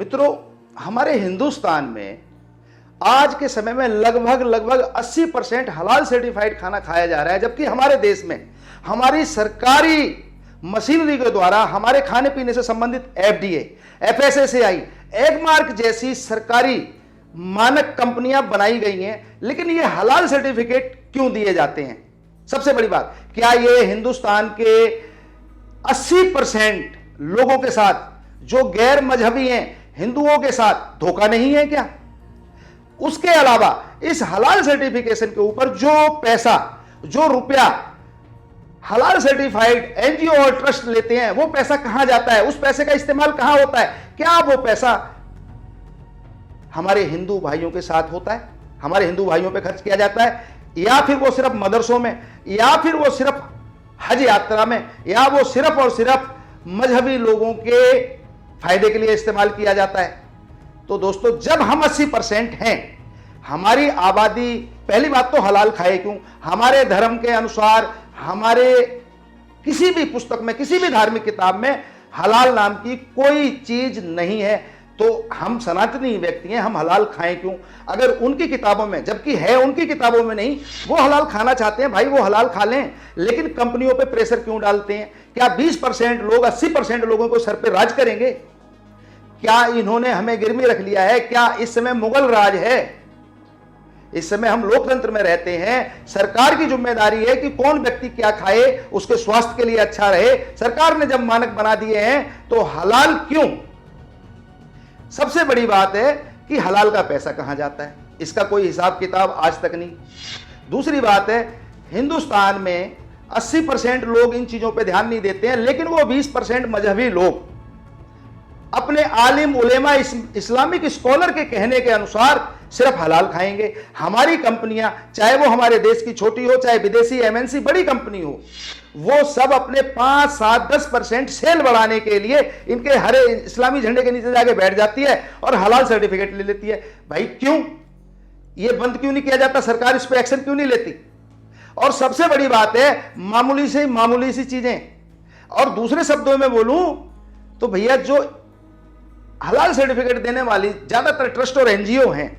मित्रों, हमारे हिंदुस्तान में आज के समय में लगभग 80% हलाल सर्टिफाइड खाना खाया जा रहा है, जबकि हमारे देश में हमारी सरकारी मशीनरी के द्वारा हमारे खाने पीने से संबंधित FDA, FSSAI, एगमार्क जैसी सरकारी मानक कंपनियां बनाई गई हैं, लेकिन ये हलाल सर्टिफिकेट क्यों दिए जाते हैं? सबसे बड़ी बात, क्या ये हिंदुस्तान के 80% लोगों के साथ, जो गैर मजहबी हैं, हिंदुओं के साथ धोखा नहीं है क्या? उसके अलावा इस हलाल सर्टिफिकेशन के ऊपर जो पैसा, जो रुपया हलाल सर्टिफाइड एनजीओ और ट्रस्ट लेते हैं, वो पैसा कहां जाता है? उस पैसे का इस्तेमाल कहां होता है? क्या वो पैसा हमारे हिंदू भाइयों के साथ होता है, हमारे हिंदू भाइयों पे खर्च किया जाता है, या फिर वो सिर्फ मदरसों में, या फिर वो सिर्फ हज यात्रा में, या वो सिर्फ और सिर्फ मजहबी लोगों के फायदे के लिए इस्तेमाल किया जाता है? तो दोस्तों, जब हम 80% हैं, हमारी आबादी, पहली बात तो हलाल खाए क्यों? हमारे धर्म के अनुसार, हमारे किसी भी पुस्तक में, किसी भी धार्मिक किताब में हलाल नाम की कोई चीज नहीं है, तो हम सनातनी व्यक्ति हैं, हम हलाल खाएं क्यों? अगर उनकी किताबों में, जबकि है उनकी किताबों में नहीं, वो हलाल खाना चाहते हैं, भाई वो हलाल खा लें, लेकिन कंपनियों पे प्रेशर क्यों डालते हैं? क्या 20% लोग 80% लोगों को सर पे राज करेंगे? क्या इन्होंने हमें गिरवी रख लिया है? क्या इस समय मुगल राज है? इस समय हम लोकतंत्र में रहते हैं। सरकार की जिम्मेदारी है कि कौन व्यक्ति क्या खाए, उसके स्वास्थ्य के लिए अच्छा रहे। सरकार ने जब मानक बना दिए हैं तो हलाल क्यों? सबसे बड़ी बात है कि हलाल का पैसा कहां जाता है, इसका कोई हिसाब किताब आज तक नहीं। दूसरी बात है, हिंदुस्तान में 80% लोग इन चीजों पे ध्यान नहीं देते हैं, लेकिन वो 20% मजहबी लोग अपने आलिम उलेमा इस्लामिक स्कॉलर के कहने के अनुसार सिर्फ हलाल खाएंगे। हमारी कंपनियां, चाहे वो हमारे देश की छोटी हो, चाहे विदेशी MNC बड़ी कंपनी हो, वो सब अपने 5, 7, 10% सेल बढ़ाने के लिए इनके हरे इस्लामी झंडे के नीचे जाके बैठ जाती है और हलाल सर्टिफिकेट ले लेती है। भाई क्यों? ये बंद क्यों नहीं किया जाता? सरकार इस पर एक्शन क्यों नहीं लेती? और सबसे बड़ी बात है, मामूली सी चीजें। और दूसरे शब्दों में बोलूं तो भैया, जो हलाल सर्टिफिकेट देने वाली ज्यादातर ट्रस्ट और NGO हैं,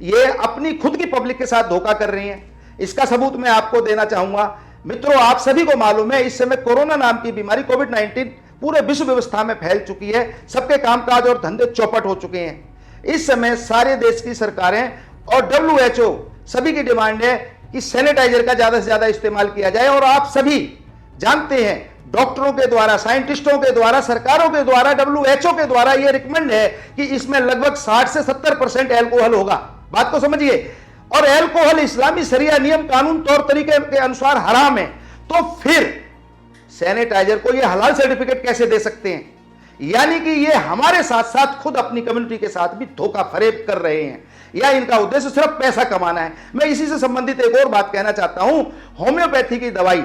ये अपनी खुद की पब्लिक के साथ धोखा कर रही हैं। इसका सबूत मैं आपको देना चाहूंगा। मित्रों, आप सभी को मालूम है, इस समय कोरोना नाम की बीमारी कोविड-19 पूरे विश्व व्यवस्था में फैल चुकी है। सबके कामकाज और धंधे चौपट हो चुके हैं। इस समय सारे देश की सरकारें और WHO सभी की डिमांड है कि सैनिटाइजर का ज्यादा से ज्यादा इस्तेमाल किया जाए। और आप सभी जानते हैं, डॉक्टरों के द्वारा, साइंटिस्टों के द्वारा, सरकारों के द्वारा, WHO के द्वारा यह रिकमेंड है कि इसमें लगभग 60 से 70% एल्कोहल होगा। बात को समझिए। और एल्कोहल इस्लामी शरिया नियम कानून तौर तरीके के अनुसार हराम है, तो फिर सैनिटाइजर को यह हलाल सर्टिफिकेट कैसे दे सकते हैं? यानी कि ये हमारे साथ साथ खुद अपनी कम्युनिटी के साथ भी धोखा फरेब कर रहे हैं, या इनका उद्देश्य सिर्फ पैसा कमाना है। मैं इसी से संबंधित एक और बात कहना चाहता हूं। होम्योपैथी की दवाई,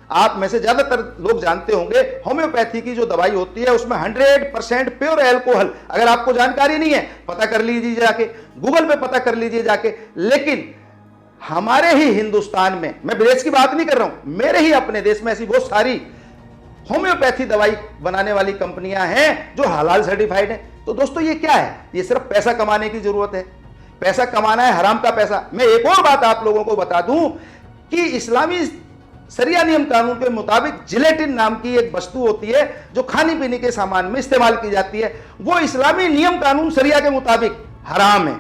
आप में से ज्यादातर लोग जानते होंगे, होम्योपैथी की जो दवाई होती है उसमें 100% प्योर एल्कोहल। अगर आपको जानकारी नहीं है, पता कर लीजिए जाके, गूगल पे पता कर लीजिए जाके। लेकिन हमारे ही हिंदुस्तान में, मैं विदेश की बात नहीं कर रहा हूं, मेरे ही अपने देश में ऐसी बहुत सारी होम्योपैथी दवाई बनाने वाली कंपनियां हैं जो हलाल सर्टिफाइड है। तो दोस्तों, ये क्या है? ये सिर्फ पैसा कमाने की जरूरत है। पैसा कमाना है, हराम का पैसा। मैं एक और बात आप लोगों को बता दूं कि इस्लामी शरिया नियम कानून के मुताबिक जिलेटिन नाम की एक वस्तु होती है जो खाने पीने के सामान में इस्तेमाल की जाती है, वो इस्लामी नियम कानून शरिया के मुताबिक हराम है।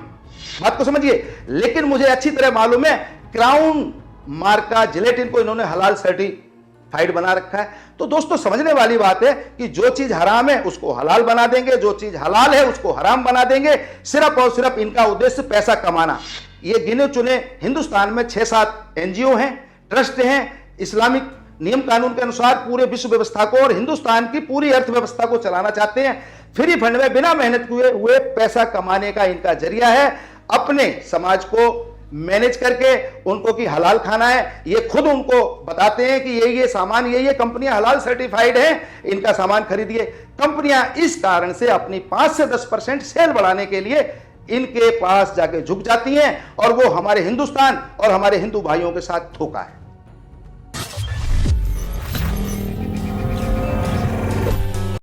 बात को समझिए। लेकिन मुझे अच्छी तरह मालूम है, क्राउन मार्क का जिलेटिन को इन्होंने हलाल सर्टिफाइड बना रखा है। तो दोस्तों, समझने वाली बात है कि जो चीज हराम है उसको हलाल बना देंगे, जो चीज हलाल है उसको हराम बना देंगे, सिर्फ और सिर्फ इनका उद्देश्य पैसा कमाना। ये गिने चुने हिंदुस्तान में 6-7 NGO हैं, ट्रस्ट हैं, इस्लामिक नियम कानून के अनुसार पूरे विश्व व्यवस्था को और हिंदुस्तान की पूरी अर्थव्यवस्था को चलाना चाहते हैं। फ्री फंड में बिना मेहनत हुए पैसा कमाने का इनका जरिया है। अपने समाज को मैनेज करके उनको कि हलाल खाना है, ये खुद उनको बताते हैं कि ये सामान, ये कंपनियां हलाल सर्टिफाइड हैं, इनका सामान खरीदिए। कंपनियां इस कारण से अपनी 5 से 10% सेल बढ़ाने के लिए इनके पास जाके झुक जाती हैं, और वो हमारे हिंदुस्तान और हमारे हिंदू भाइयों के साथ धोखा है।